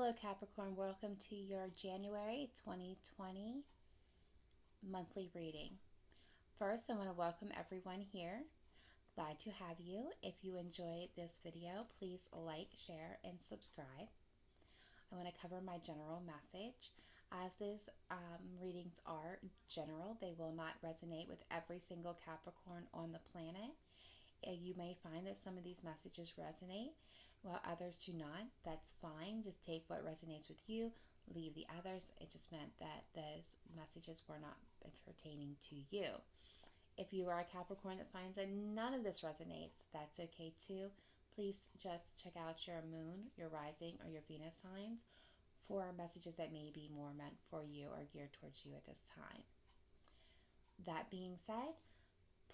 Hello Capricorn, welcome to your January 2020 monthly reading. First, I want to welcome everyone here. Glad to have you. If you enjoyed this video, please like, share, and subscribe. I want to cover my general message. As these readings are general, they will not resonate with every single Capricorn on the planet. You may find that some of these messages resonate while others do not. That's fine. Just take what resonates with you, leave the others. It just meant that those messages were not entertaining to you. If you are a Capricorn that finds that none of this resonates, that's okay too. Please just check out your moon, your rising, or your Venus signs for messages that may be more meant for you or geared towards you at this time. That being said,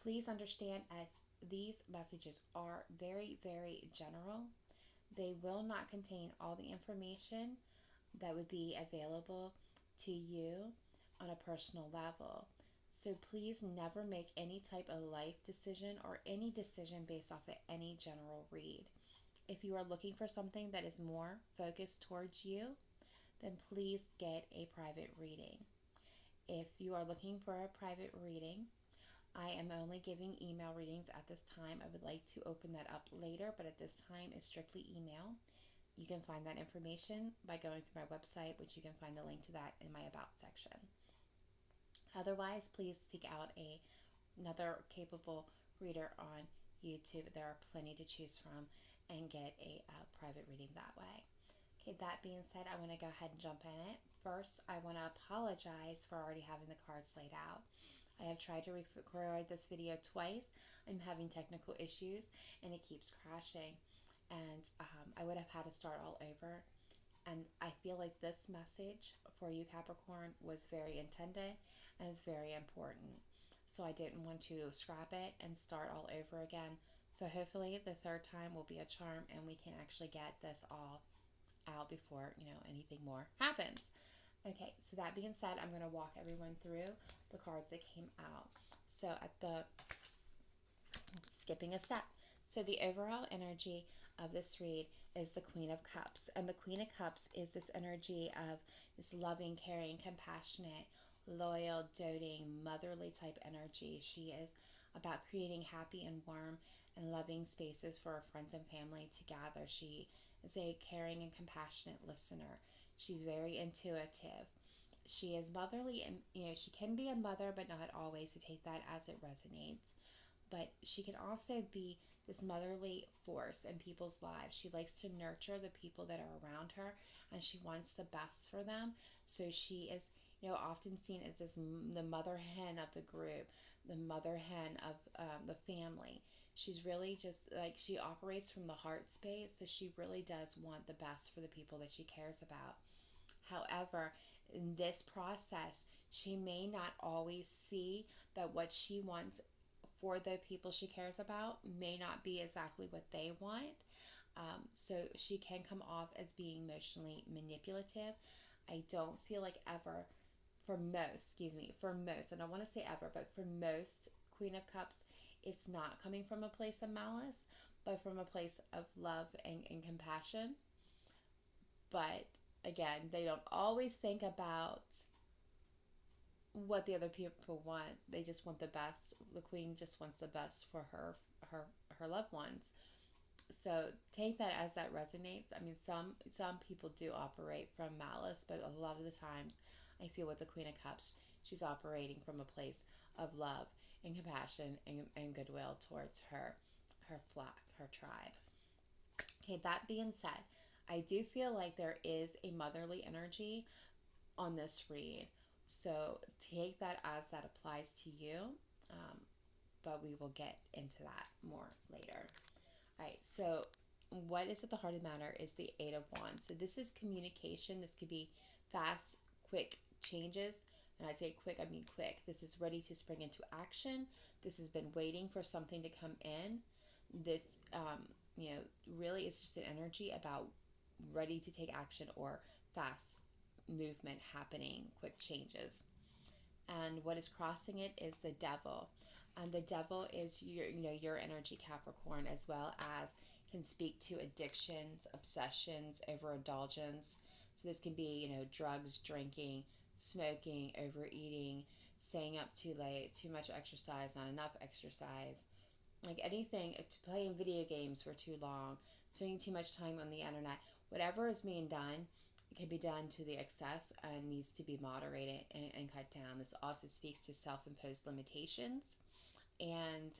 please understand as these messages are very, very general, they will not contain all the information that would be available to you on a personal level. So please never make any type of life decision or any decision based off of any general read. If you are looking for something that is more focused towards you, then please get a private reading. If you are looking for a private reading, I am only giving email readings at this time. I would like to open that up later, but at this time it's strictly email. You can find that information by going through my website, which you can find the link to that in my About section. Otherwise, please seek out another capable reader on YouTube. There are plenty to choose from, and get a private reading that way. Okay, that being said, I want to go ahead and jump in it. First, I want to apologize for already having the cards laid out. I have tried to record this video twice. I'm having technical issues and it keeps crashing, and I would have had to start all over, and I feel like this message for you Capricorn was very intended and is very important, so I didn't want to scrap it and start all over again. So hopefully the third time will be a charm and we can actually get this all out before anything more happens. Okay, so that being said, I'm going to walk everyone through the cards that came out. So skipping a step. So the overall energy of this read is the Queen of Cups. And the Queen of Cups is this energy of this loving, caring, compassionate, loyal, doting, motherly type energy. She is about creating happy and warm and loving spaces for her friends and family to gather. She is a caring and compassionate listener. She's very intuitive. She is motherly, and she can be a mother, but not always, to take that as it resonates. But she can also be this motherly force in people's lives. She likes to nurture the people that are around her, and she wants the best for them. So she is, often seen as the mother hen of the group, the mother hen of the family. She's really just she operates from the heart space, so she really does want the best for the people that she cares about. However, in this process, she may not always see that what she wants for the people she cares about may not be exactly what they want. So she can come off as being emotionally manipulative. I don't feel like ever, for most, I don't want to say ever, but for most Queen of Cups, it's not coming from a place of malice, but from a place of love and compassion. But again, they don't always think about what the other people want. They just want the best. The Queen just wants the best for her loved ones. So take that as that resonates. I mean, some people do operate from malice, but a lot of the times I feel with the Queen of Cups, she's operating from a place of love and compassion and goodwill towards her flock, her tribe. Okay, that being said, I do feel like there is a motherly energy on this read. So take that as that applies to you, but we will get into that more later. All right, so what is at the heart of the matter is the Eight of Wands. So this is communication. This could be fast, quick changes. And I say quick, I mean quick. This is ready to spring into action. This has been waiting for something to come in. This, really is just an energy about ready to take action or fast movement happening, quick changes. And what is crossing it is the Devil. And the Devil is your energy, Capricorn, as well as can speak to addictions, obsessions, overindulgence. So this can be, drugs, drinking, smoking, overeating, staying up too late, too much exercise, not enough exercise, like anything, playing video games for too long, spending too much time on the internet. Whatever is being done, it can be done to the excess and needs to be moderated and cut down. This also speaks to self-imposed limitations and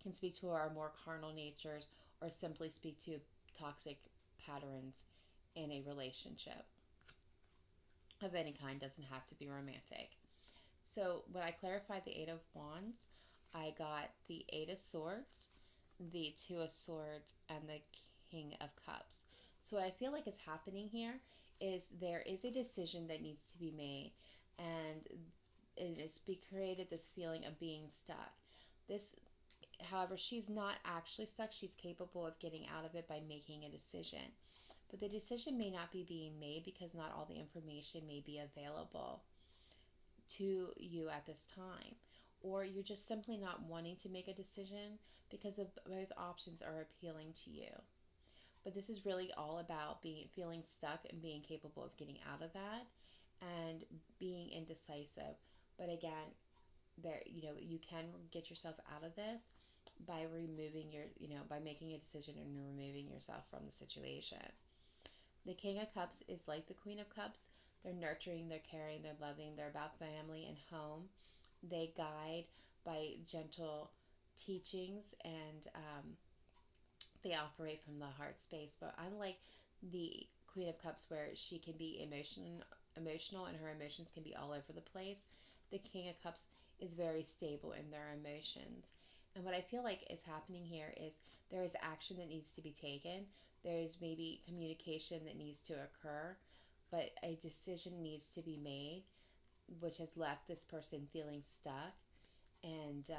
can speak to our more carnal natures, or simply speak to toxic patterns in a relationship of any kind. Doesn't have to be romantic. So when I clarified the Eight of Wands, I got the Eight of Swords, the Two of Swords, and the King of Cups. So what I feel like is happening here is there is a decision that needs to be made, and it has created this feeling of being stuck. This, however, she's not actually stuck. She's capable of getting out of it by making a decision. But the decision may not be being made because not all the information may be available to you at this time, or you're just simply not wanting to make a decision because of both options are appealing to you. But this is really all about feeling stuck and being capable of getting out of that and being indecisive. But again, there, you can get yourself out of this by by making a decision and removing yourself from the situation. The King of Cups is like the Queen of Cups. They're nurturing, they're caring, they're loving, they're about family and home. They guide by gentle teachings, and they operate from the heart space. But unlike the Queen of Cups, where she can be emotional and her emotions can be all over the place, the King of Cups is very stable in their emotions. And what I feel like is happening here is there is action that needs to be taken. There's maybe communication that needs to occur, but a decision needs to be made, which has left this person feeling stuck, and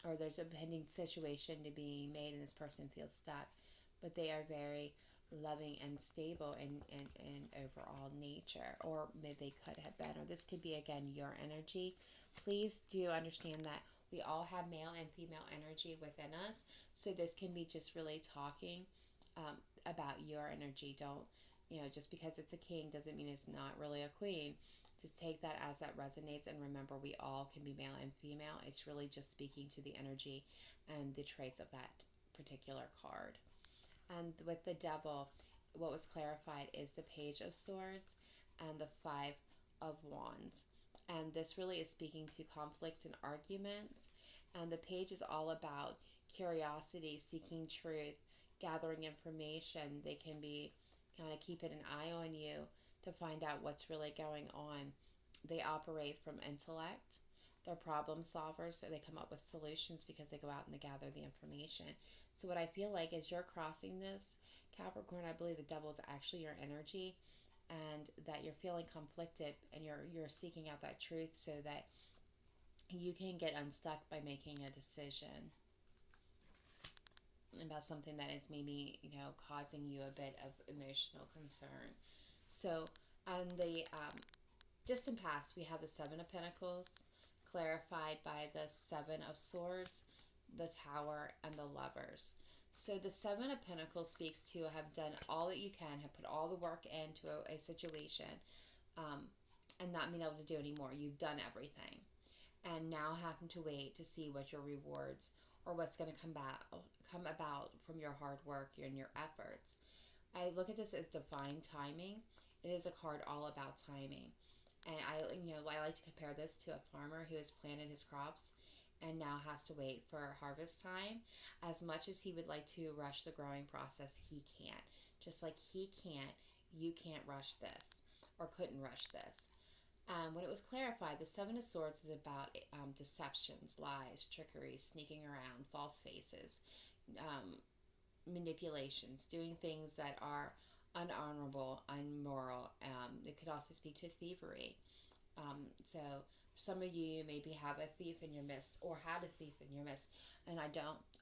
or there's a pending situation to be made and this person feels stuck. But they are very loving and stable in overall nature, or maybe they could have been, or this could be again your energy. Please do understand that we all have male and female energy within us, so this can be just really talking about your energy. Don't, just because it's a king doesn't mean it's not really a queen. Just take that as that resonates, and remember, we all can be male and female. It's really just speaking to the energy and the traits of that particular card. And with the Devil, what was clarified is the Page of Swords and the Five of Wands. And this really is speaking to conflicts and arguments. And the Page is all about curiosity, seeking truth, gathering information. They can be kind of keeping an eye on you to find out what's really going on. They operate from intellect. They're problem solvers, so they come up with solutions because they go out and they gather the information. So what I feel like is you're crossing this, Capricorn, I believe the Devil is actually your energy, and that you're feeling conflicted, and you're seeking out that truth so that you can get unstuck by making a decision about something that is maybe, causing you a bit of emotional concern. So on the distant past, we have the Seven of Pentacles, clarified by the Seven of Swords, the Tower, and the Lovers. So the Seven of Pentacles speaks to have done all that you can, have put all the work into a situation, and not being able to do anymore. You've done everything, and now having to wait to see what your rewards or what's going to come about from your hard work and your efforts. I look at this as divine timing. It is a card all about timing. And I like to compare this to a farmer who has planted his crops and now has to wait for harvest time. As much as he would like to rush the growing process, he can't. Just like he can't, you can't rush this, or couldn't rush this. When it was clarified, the Seven of Swords is about deceptions, lies, trickery, sneaking around, false faces, manipulations, doing things that are unhonorable, unmoral. It could also speak to thievery. So some of you maybe have a thief in your midst, or had a thief in your midst. And I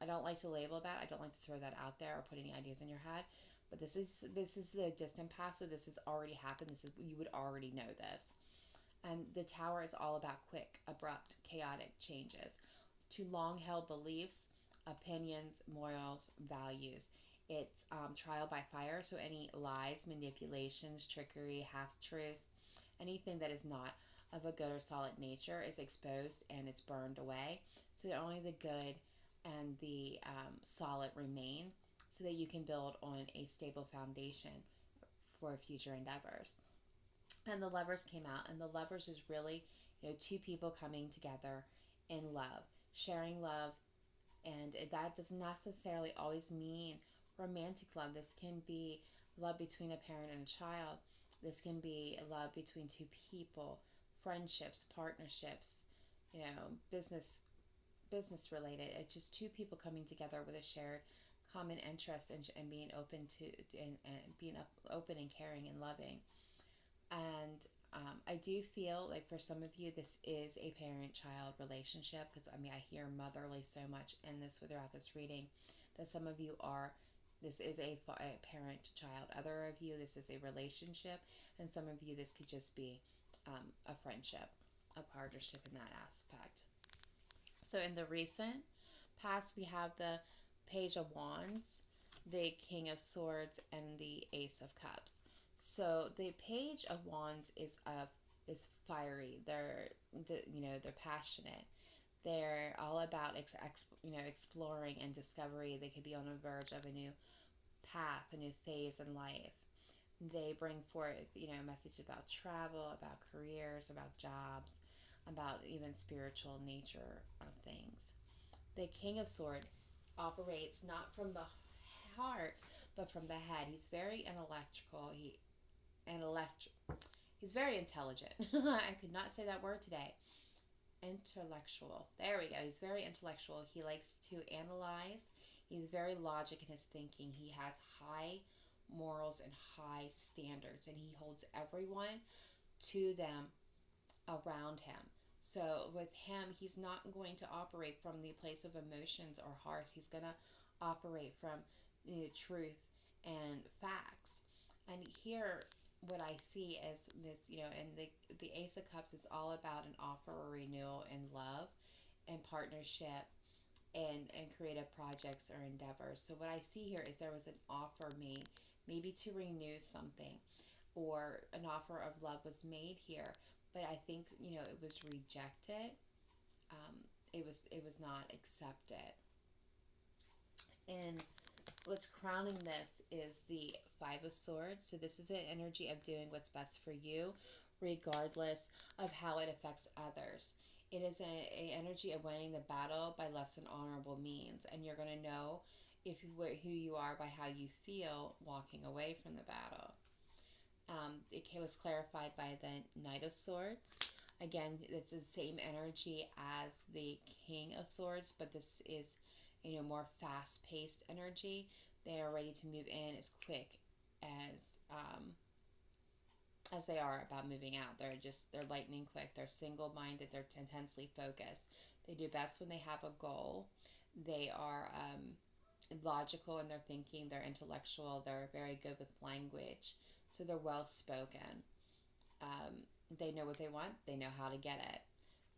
don't like to label that. I don't like to throw that out there or put any ideas in your head. But this is the distant past, so this has already happened. You would already know this. And the Tower is all about quick, abrupt, chaotic changes to long-held beliefs, opinions, morals, values. It's trial by fire, so any lies, manipulations, trickery, half-truths, anything that is not of a good or solid nature is exposed and it's burned away. So that only the good and the solid remain, so that you can build on a stable foundation for future endeavors. And the Lovers came out, and the Lovers is really, two people coming together in love, sharing love, and that does not necessarily always mean romantic love. This can be love between a parent and a child. This can be love between two people, friendships, partnerships, business related. It's just two people coming together with a shared common interest, and being open to and being open and caring and loving. And I do feel like for some of you, this is a parent-child relationship, because I hear motherly so much in this throughout this reading, that some of you are, this is a parent-child. Other of you, this is a relationship, and some of you, this could just be a friendship, a partnership in that aspect. So in the recent past, we have the Page of Wands, the King of Swords, and the Ace of Cups. So the Page of Wands is fiery. They're passionate. They're all about exploring and discovery. They could be on the verge of a new path, a new phase in life. They bring forth a message about travel, about careers, about jobs, about even spiritual nature of things. The King of Swords operates not from the heart but from the head. He's very intellectual. He's very intelligent. I could not say that word today. Intellectual. There we go. He's very intellectual. He likes to analyze. He's very logic in his thinking. He has high morals and high standards, and he holds everyone to them around him. So with him, he's not going to operate from the place of emotions or hearts. He's going to operate from truth and facts. And here, what I see is this, and the Ace of Cups is all about an offer or renewal in love and partnership and creative projects or endeavors. So what I see here is there was an offer made, maybe to renew something, or an offer of love was made here, but I think it was rejected. It was not accepted. And what's crowning this is the Five of Swords. So this is an energy of doing what's best for you, regardless of how it affects others. It is an energy of winning the battle by less than honorable means, and you're going to know who you are by how you feel walking away from the battle. It was clarified by the Knight of Swords. Again, it's the same energy as the King of Swords, but this is more fast-paced energy. They are ready to move in as quick as they are about moving out. They're lightning quick. They're single-minded. They're intensely focused. They do best when they have a goal. They are logical in their thinking. They're intellectual. They're very good with language. So they're well-spoken. They know what they want. They know how to get it.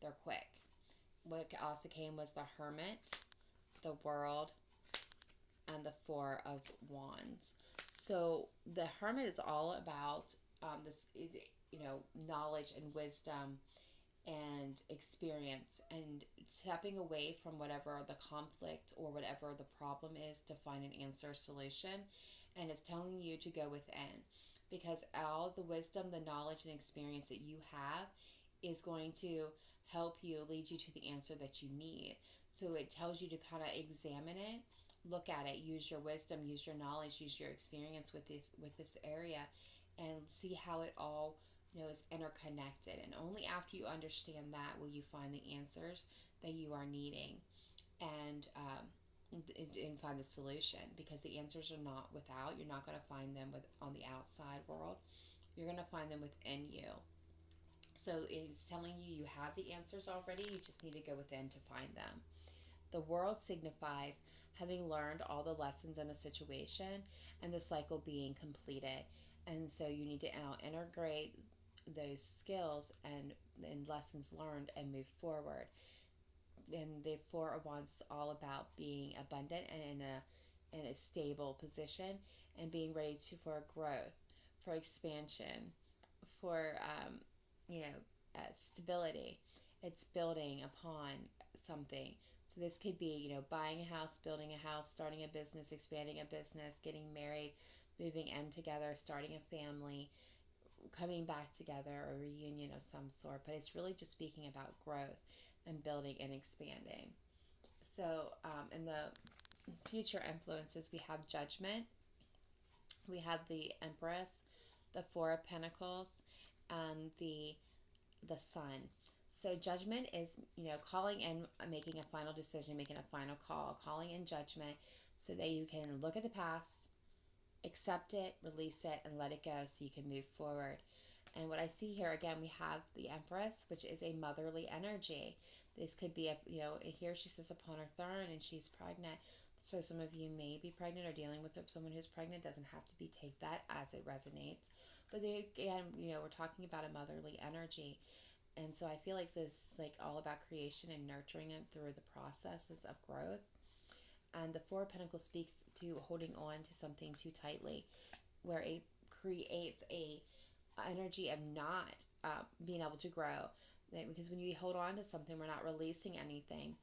They're quick. What also came was the Hermit, the World, and the Four of Wands. So the Hermit is all about this is knowledge and wisdom and experience, and stepping away from whatever the conflict or whatever the problem is to find an answer, solution. And it's telling you to go within, because all the wisdom, the knowledge, and experience that you have is going to help you, lead you to the answer that you need. So it tells you to kind of examine it, look at it, use your wisdom, use your knowledge, use your experience with this area, and see how it all is interconnected. And only after you understand that will you find the answers that you are needing, and find the solution, because the answers are not without. You're not going to find them on the outside world. You're going to find them within you. So it's telling you you have the answers already. You just need to go within to find them. The World signifies having learned all the lessons in a situation and the cycle being completed. And so you need to now integrate those skills and lessons learned and move forward. and the Four of Wands is all about being abundant and in a stable position, and being ready for growth, for expansion, for stability. It's building upon something. So this could be, buying a house, building a house, starting a business, expanding a business, getting married, moving in together, starting a family, coming back together, a reunion of some sort. But it's really just speaking about growth and building and expanding. So in the future influences, we have Judgment, we have the Empress, the Four of Pentacles, and the Sun. So Judgment is, calling in, making a final decision, making a final call, calling in judgment so that you can look at the past, accept it, release it, and let it go so you can move forward. And what I see here, again, we have the Empress, which is a motherly energy. This could be, here she sits upon her throne and she's pregnant. So some of you may be pregnant or dealing with someone who's pregnant. Doesn't have to be, take that as it resonates. But again, we're talking about a motherly energy. And so I feel like this is like all about creation and nurturing it through the processes of growth. And the Four of Pentacles speaks to holding on to something too tightly, where it creates a energy of not being able to grow. Because when you hold on to something, we're not releasing anything.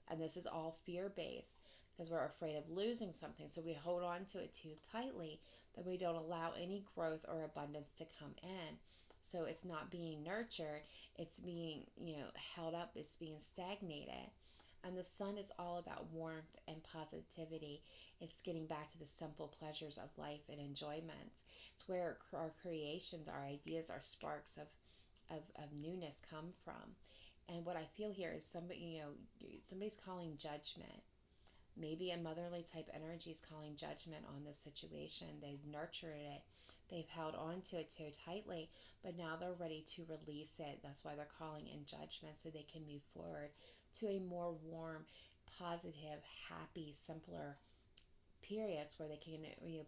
And this is all fear-based because we're afraid of losing something. So we hold on to it too tightly that we don't allow any growth or abundance to come in. So it's not being nurtured. It's being, held up. It's being stagnated. And the Sun is all about warmth and positivity. It's getting back to the simple pleasures of life and enjoyment. It's where our creations, our ideas, our sparks of newness come from. And what I feel here is somebody's calling judgment. Maybe a motherly type energy is calling judgment on this situation. They've nurtured it. They've held on to it so tightly, but now they're ready to release it. That's why they're calling in judgment so they can move forward to a more warm, positive, happy, simpler periods where they can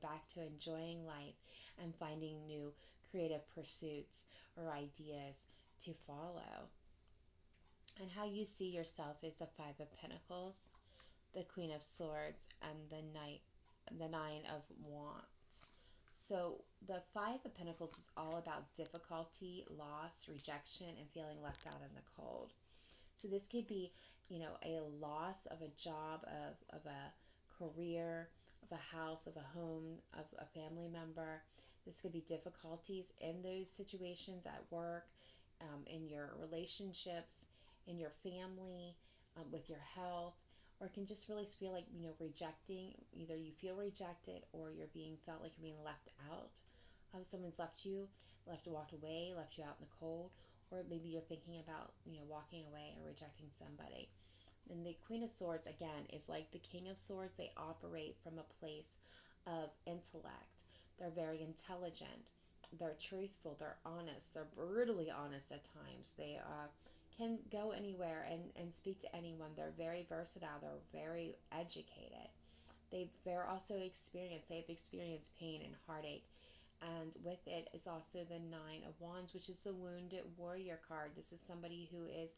back to enjoying life and finding new creative pursuits or ideas to follow. And how you see yourself is the Five of Pentacles, the Queen of Swords, and the Nine of Wands. So the Five of Pentacles is all about difficulty, loss, rejection, and feeling left out in the cold. So this could be, a loss of a job, of a career, of a house, of a home, of a family member. This could be difficulties in those situations at work, in your relationships, in your family, with your health, or it can just really feel like, rejecting. Either you feel rejected or you're felt like you're being left out. Someone's walked away, left you out in the cold, or maybe you're thinking about, walking away or rejecting somebody. And the Queen of Swords, again, is like the King of Swords. They operate from a place of intellect. They're very intelligent. They're truthful. They're honest. They're brutally honest at times. They can go anywhere and speak to anyone. They're very versatile. They're very educated. They're also experienced. They've experienced pain and heartache. And with it is also the Nine of Wands, which is the Wounded Warrior card. This is somebody who is,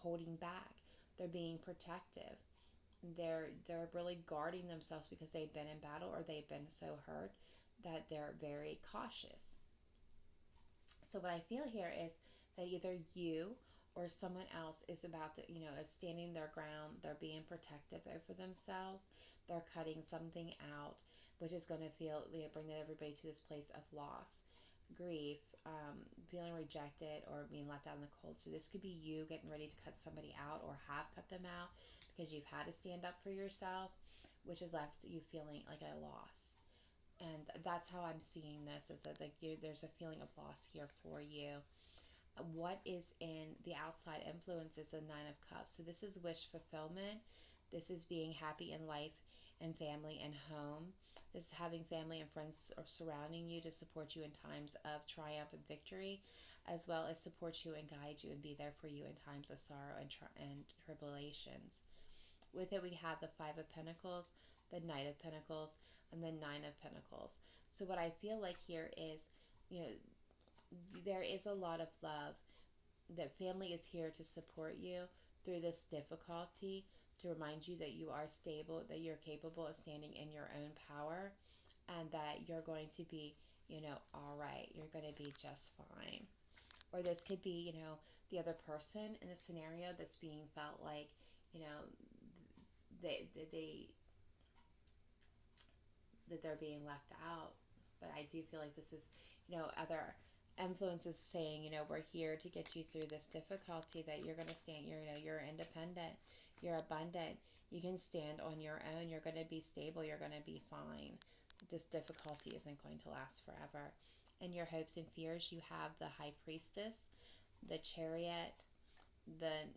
holding back. They're being protective. They're really guarding themselves because they've been in battle or they've been so hurt that they're very cautious. So what I feel here is that either you or someone else is about to, is standing their ground. They're being protective over themselves. They're cutting something out, which is going to bring everybody to this place of loss, grief, feeling rejected, or being left out in the cold. So this could be you getting ready to cut somebody out or have cut them out because you've had to stand up for yourself, which has left you feeling like a loss. And that's how I'm seeing this, is that there's a feeling of loss here for you. What is in the outside influence is the Nine of Cups. So this is wish fulfillment. This is being happy in life and family and home. This is having family and friends surrounding you to support you in times of triumph and victory, as well as support you and guide you and be there for you in times of sorrow and tribulations. With it, we have the Five of Pentacles, the Knight of Pentacles, and the Nine of Pentacles. So what I feel like here is, there is a lot of love. That family is here to support you through this difficulty to remind you that you are stable, that you're capable of standing in your own power, and that you're going to be, all right. You're going to be just fine. Or this could be, the other person in the scenario that's being felt like, you know, they that they're being left out. But I do feel like this is, other influences saying, we're here to get you through this difficulty, that you're going to stand, you're independent, you're abundant, you can stand on your own, you're going to be stable, you're going to be fine. This difficulty isn't going to last forever. In your hopes and fears, you have the High Priestess, the Chariot, the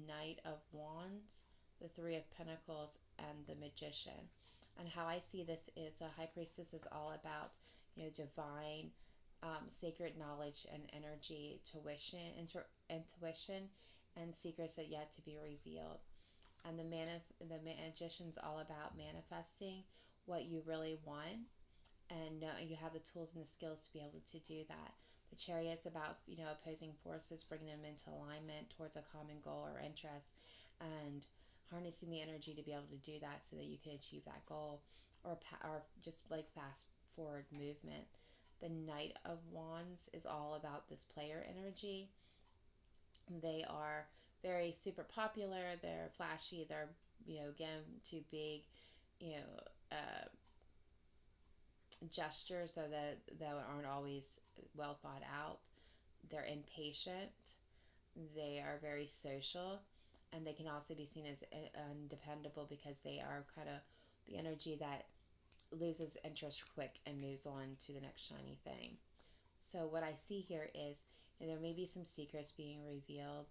Knight of Wands, the Three of Pentacles, and the Magician. And how I see this is the High Priestess is all about, divine, sacred knowledge and energy, intuition, and secrets that yet to be revealed. And the Magician's all about manifesting what you really want, and you have the tools and the skills to be able to do that. The Chariot's about, opposing forces, bringing them into alignment towards a common goal or interest, and harnessing the energy to be able to do that so that you can achieve that goal, or just like fast forward movement. The Knight of Wands is all about this player energy. They are very super popular, they're flashy, they're, again, too big, gestures that aren't always well thought out. They're impatient, they are very social, and they can also be seen as undependable because they are kind of the energy that loses interest quick and moves on to the next shiny thing. So what I see here is, there may be some secrets being revealed,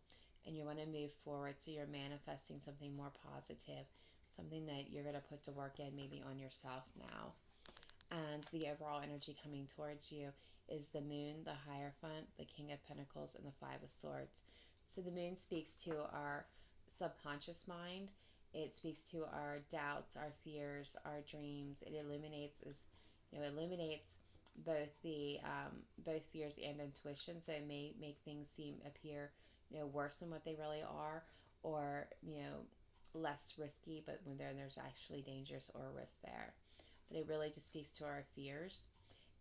and you want to move forward, so you're manifesting something more positive, something that you're going to put to work in, maybe on yourself now. And the overall energy coming towards you is the Moon, the Hierophant, the King of Pentacles, and the Five of Swords. So the Moon speaks to our subconscious mind. It speaks to our doubts, our fears, our dreams. It illuminates both the both fears and intuition. So it may make things appear worse than what they really are, or less risky, but when there's actually dangers or risk there. But it really just speaks to our fears.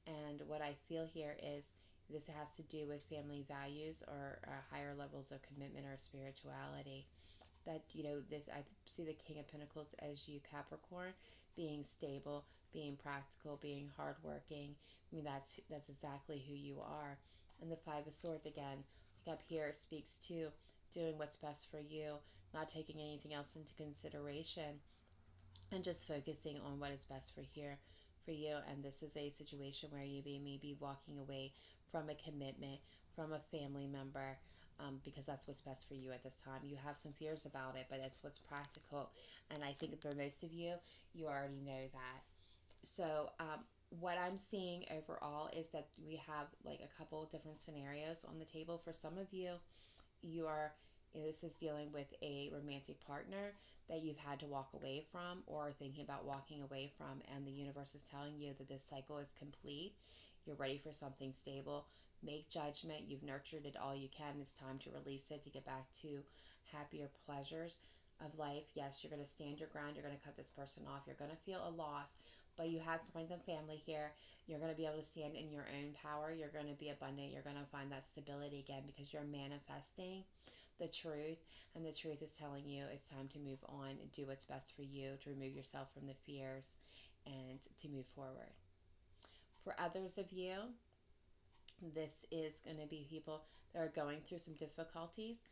And what I feel here is this has to do with family values, or higher levels of commitment or spirituality. That, this, I see the King of Pentacles as you, Capricorn, being stable, being practical, being hardworking. I mean, that's exactly who you are. And the Five of Swords, again, like up here, speaks to doing what's best for you, not taking anything else into consideration, and just focusing on what is best for you. And this is a situation where you may be walking away from a commitment, from a family member, because that's what's best for you at this time. You have some fears about it, but it's what's practical. And I think for most of you, you already know that. So what I'm seeing overall is that we have like a couple of different scenarios on the table. For some of you, this is dealing with a romantic partner that you've had to walk away from, or thinking about walking away from, and the universe is telling you that this cycle is complete. You're ready for something stable. Make judgment. You've nurtured it all you can. It's time to release it, to get back to happier pleasures of life. Yes, you're going to stand your ground. You're going to cut this person off. You're going to feel a loss, but you have friends and family here. You're going to be able to stand in your own power. You're going to be abundant. You're going to find that stability again, because you're manifesting the truth, and the truth is telling you it's time to move on and do what's best for you, to remove yourself from the fears, and to move forward. For others of you, this is going to be people that are going through some difficulties.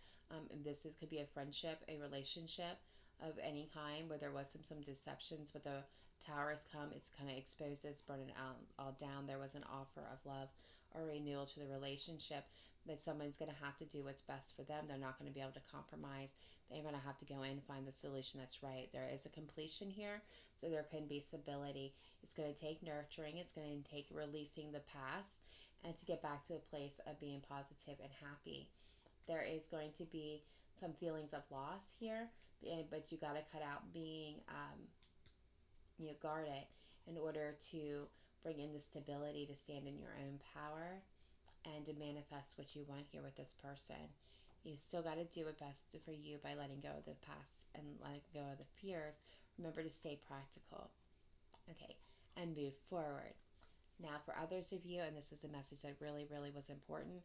Could be a friendship, a relationship of any kind, where there was some deceptions. With the Taurus come, it's kind of exposed as burning out all down. There was an offer of love or renewal to the relationship, but someone's going to have to do what's best for them. They're not going to be able to compromise. They're going to have to go in and find the solution that's right. There is a completion here, so there can be stability. It's going to take nurturing. It's going to take releasing the past, and to get back to a place of being positive and happy. There is going to be some feelings of loss here, but you got to cut out being guarded in order to bring in the stability, to stand in your own power, and to manifest what you want here with this person. You still got to do it best for you by letting go of the past and letting go of the fears. Remember to stay practical. Okay, and move forward. Now, for others of you, and this is a message that really, really was important,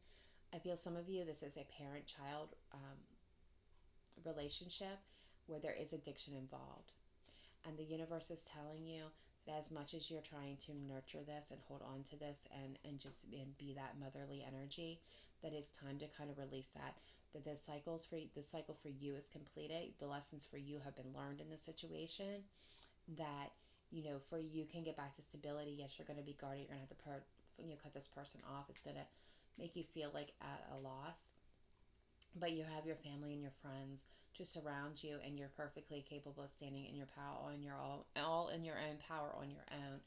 I feel some of you, this is a parent-child relationship where there is addiction involved. And the universe is telling you that as much as you're trying to nurture this and hold on to this and just and be that motherly energy, that it's time to kind of release that. That the cycle for you is completed. The lessons for you have been learned in the situation. That for you can get back to stability. Yes, you're going to be guarded. You're going to have to cut this person off. It's going to make you feel like at a loss. But you have your family and your friends to surround you, and you're perfectly capable of standing in your power on your all in your own power on your own.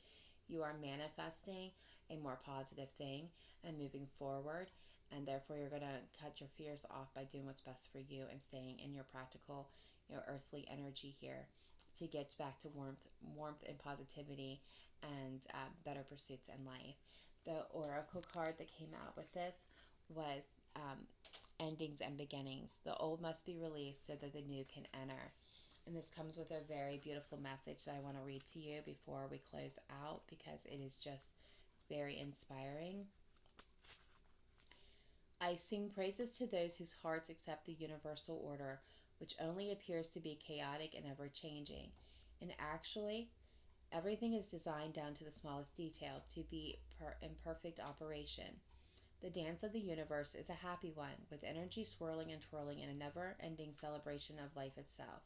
You are manifesting a more positive thing and moving forward, and therefore you're going to cut your fears off by doing what's best for you and staying in your practical, earthly energy here to get back to warmth and positivity and better pursuits in life. The oracle card that came out with this was endings and beginnings. The old must be released so that the new can enter. And this comes with a very beautiful message that I want to read to you before we close out, because it is just very inspiring. I sing praises to those whose hearts accept the universal order, which only appears to be chaotic and ever-changing. And actually, everything is designed down to the smallest detail to be in perfect operation. The dance of the universe is a happy one, with energy swirling and twirling in a never-ending celebration of life itself.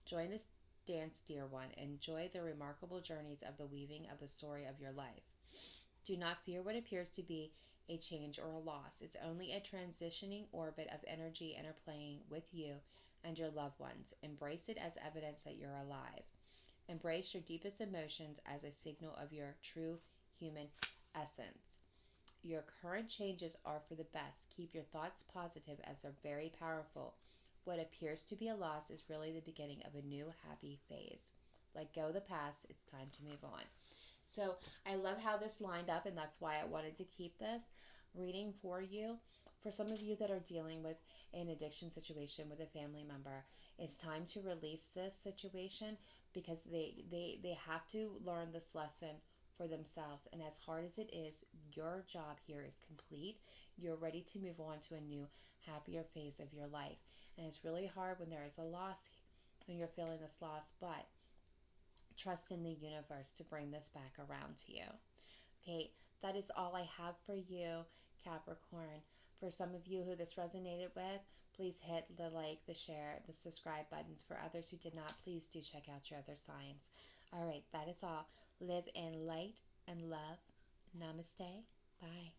Join this dance, dear one, and enjoy the remarkable journeys of the weaving of the story of your life. Do not fear what appears to be a change or a loss. It's only a transitioning orbit of energy interplaying with you and your loved ones. Embrace it as evidence that you're alive. Embrace your deepest emotions as a signal of your true human essence. Your current changes are for the best. Keep your thoughts positive, as they're very powerful. What appears to be a loss is really the beginning of a new happy phase. Let go of the past. It's time to move on. So I love how this lined up, and that's why I wanted to keep this reading for you. For some of you that are dealing with an addiction situation with a family member, it's time to release this situation, because they have to learn this lesson for themselves. And as hard as it is, your job here is complete. You're ready to move on to a new, happier phase of your life. And it's really hard when there is a loss, when you're feeling this loss, but trust in the universe to bring this back around to you. Okay, that is all I have for you, Capricorn. For some of you who this resonated with, please hit the like, the share, the subscribe buttons. For others who did not, please do check out your other signs. All right, that is all. Live in light and love. Namaste. Bye.